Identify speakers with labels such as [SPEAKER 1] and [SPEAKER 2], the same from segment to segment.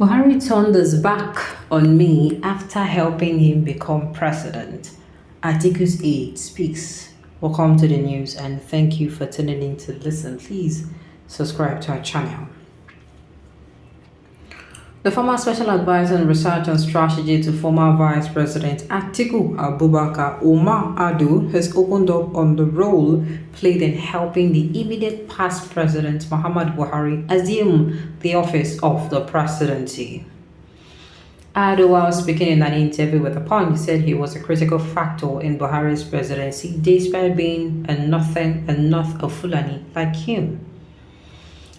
[SPEAKER 1] Buhari turned his back on me after helping him become president. Articles 8 speaks. Welcome to the news and thank you for tuning in to listen. Please subscribe to our channel. The former special advisor on research and strategy to former Vice President Atiku Abubakar, Omar Adu, has opened up on the role played in helping the immediate past president Muhammad Buhari assume the office of the presidency. Adu, while speaking in an interview with The Punch, said he was a critical factor in Buhari's presidency despite being not a Fulani like him.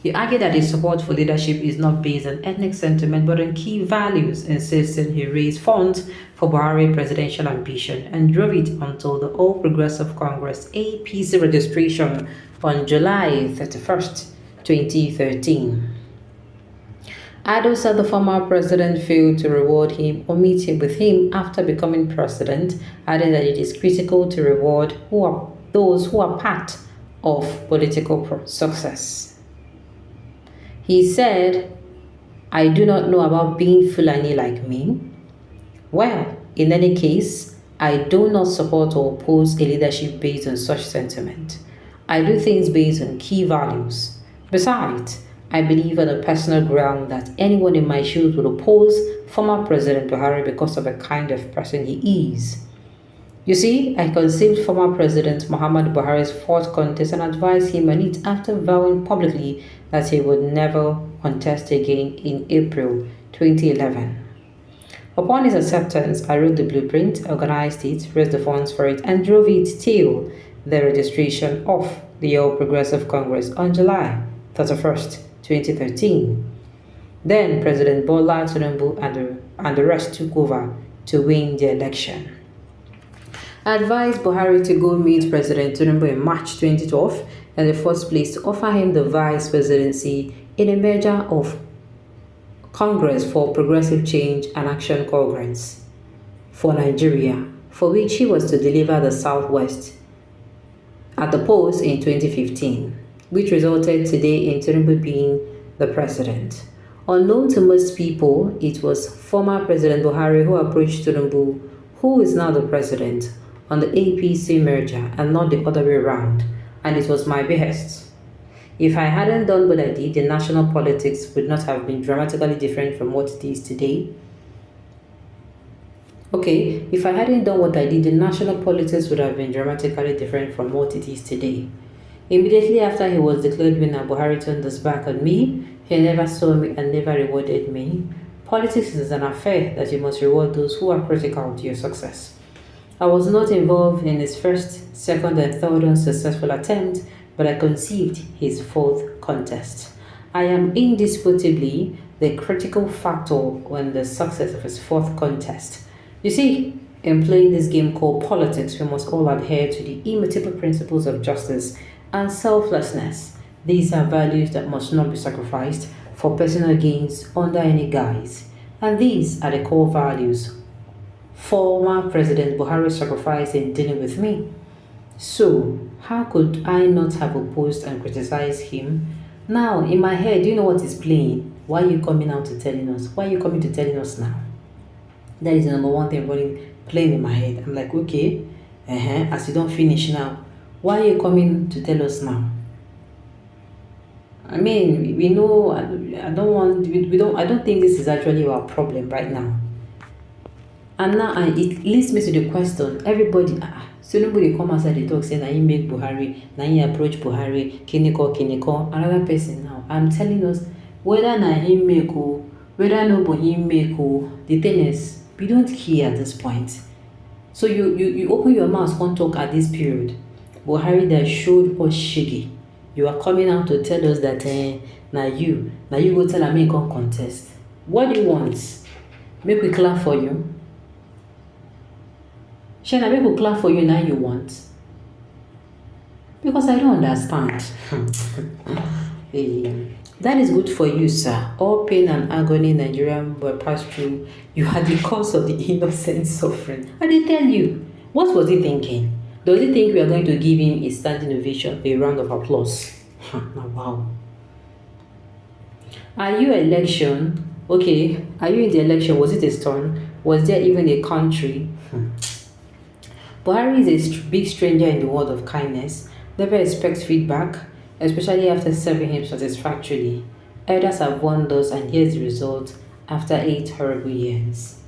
[SPEAKER 1] He argued that his support for leadership is not based on ethnic sentiment but on key values, insisting he raised funds for Buhari presidential ambition and drove it until the All Progressive Congress APC registration on July 31st, 2013. Ado said the former president failed to reward him or meet with him after becoming president, adding that it is critical to reward those who are part of political success. He said, "I do not know about being Fulani like me. Well, in any case, I do not support or oppose a leadership based on such sentiment. I do things based on key values. Besides, I believe on a personal ground that anyone in my shoes would oppose former President Buhari because of the kind of person he is. You see, I conceived former President Muhammad Buhari's fourth contest and advised him on it after vowing publicly that he would never contest again in April 2011. Upon his acceptance, I wrote the blueprint, organized it, raised the funds for it, and drove it till the registration of the All Progressive Congress on July 31st, 2013. Then President Bola Tinubu and the rest took over to win the election. I advised Buhari to go meet President Tinubu in March 2012 in the first place to offer him the vice presidency in a merger of Congress for Progressive Change and Action Congress for Nigeria, for which he was to deliver the Southwest at the polls in 2015, which resulted today in Tinubu being the president. Unknown to most people, it was former President Buhari who approached Tinubu, who is now the president, on the APC merger and not the other way around, and it was my behest. If I hadn't done what I did, the national politics would not have been dramatically different from what it is today. If I hadn't done what I did, the national politics would have been dramatically different from what it is today. Immediately after he was declared winner, Buhari turned his back on me. He never saw me and never rewarded me. Politics is an affair that you must reward those who are critical to your success. I was not involved in his first, second, and third unsuccessful attempt, but I conceived his fourth contest. I am indisputably the critical factor in the success of his fourth contest. You see, in playing this game called politics, we must all adhere to the immutable principles of justice and selflessness. These are values that must not be sacrificed for personal gains under any guise. And these are the core values former President Buhari sacrificed in dealing with me. So, how could I not have opposed and criticized him? Now, in my head, do you know what is playing? Why are you coming out to telling us? Why are you coming to telling us now? That is the number one thing playing in my head. I'm like, okay, as you don't finish now, why are you coming to tell us now? I mean, we know, I don't think this is actually our problem right now. And now it leads me to the question, everybody, so nobody come outside the talk saying, na you make Buhari, na you approach Buhari, kiniko, another person now. I'm telling us, whether na him make or whether nobody him make, the thing is, we don't care at this point. So you open your mouth, can't talk at this period. Buhari that showed us shiggy. You are coming out to tell us that now you go tell me come contest. What do you want? Make we clap for you. Shana, make we clap for you now you want. Because I don't understand. That is good for you, sir. All pain and agony Nigerian were passed through. You had the cause of the innocent suffering. And they tell you, what was he thinking? Does he think we are going to give him a standing ovation, a round of applause? Wow. Are you election Okay, are you in the election? Was it a storm? Was there even a country? Buhari is a big stranger in the world of kindness, never expects feedback, especially after serving him satisfactorily. Elders have warned us, and here's the result after 8 horrible years.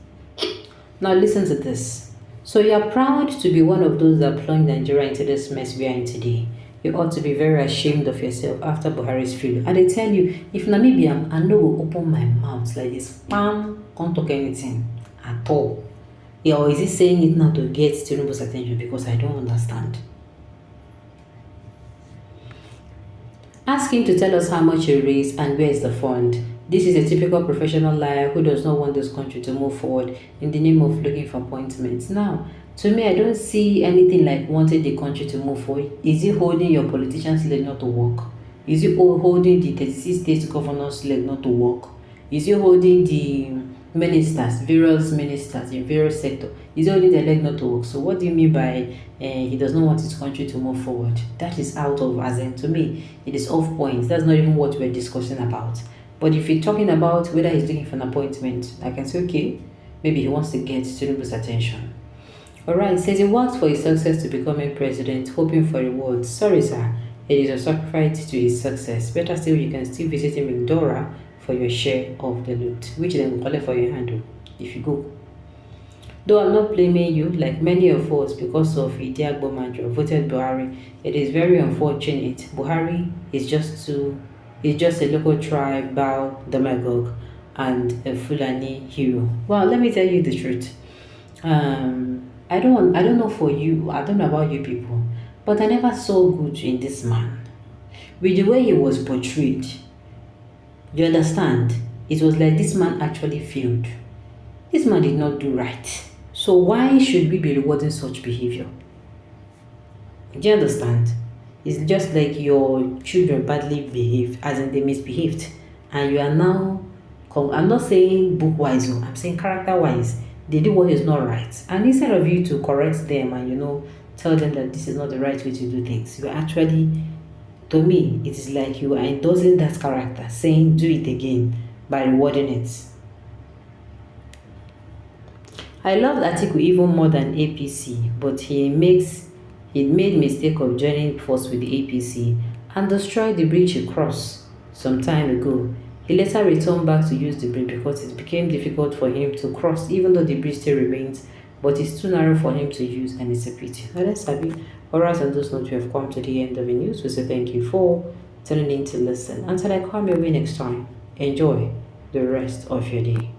[SPEAKER 1] Now, listen to this. So, you are proud to be one of those that plunged Nigeria into this mess we are in today. You ought to be very ashamed of yourself after Buhari's failure. And I tell you, if Namibia, I no go open my mouth like this, bam, can't talk anything at all. Yeah, or is he saying it now to get Tinubu's attention? Because I don't understand. Ask him to tell us how much he raised and where is the fund. This is a typical professional liar who does not want this country to move forward in the name of looking for appointments. Now, to me, I don't see anything like wanting the country to move forward. Is he holding your politicians' leg not to work? Is he holding the 36 state governors' leg not to work? Is he holding the ministers, various ministers in various sectors? Is he holding their leg not to work? So what do you mean by he does not want his country to move forward? That is out of, as in, to me, it is off point. That's not even what we're discussing about. But if you're talking about whether he's looking for an appointment, I can say, okay, maybe he wants to get Tinubu's attention. Alright, says he worked for his success to becoming president, hoping for rewards. Sorry, sir, it is a sacrifice to his success. Better still, you can still visit him in Dora for your share of the loot, which then will collect for your handle if you go. Though I'm not blaming you, like many of us, because of Idiagbo Manjo voted Buhari, it is very unfortunate. Buhari is just a local tribal demagogue and a Fulani hero. Well, let me tell you the truth. I don't know for you, I don't know about you people, but I never saw good in this man. With the way he was portrayed, you understand? It was like this man actually failed. This man did not do right. So why should we be rewarding such behavior? Do you understand? It's just like your children badly behaved, as in they misbehaved, and you are now. I'm not saying book wise, I'm saying character wise. They did what is not right, and instead of you to correct them and tell them that this is not the right way to do things, you are actually, to me, it is like you are endorsing that character, saying do it again by rewarding it. I loved Atiku even more than APC, but he made mistake of joining force with the APC and destroyed the bridge he crossed some time ago. He later returned back to use the bridge because it became difficult for him to cross, even though the bridge still remains, but it's too narrow for him to use, and it's a pity. Now let's have it. Alright, on those notes, we have come to the end of the news. We say thank you for tuning in to listen. Until I come your way next time, enjoy the rest of your day.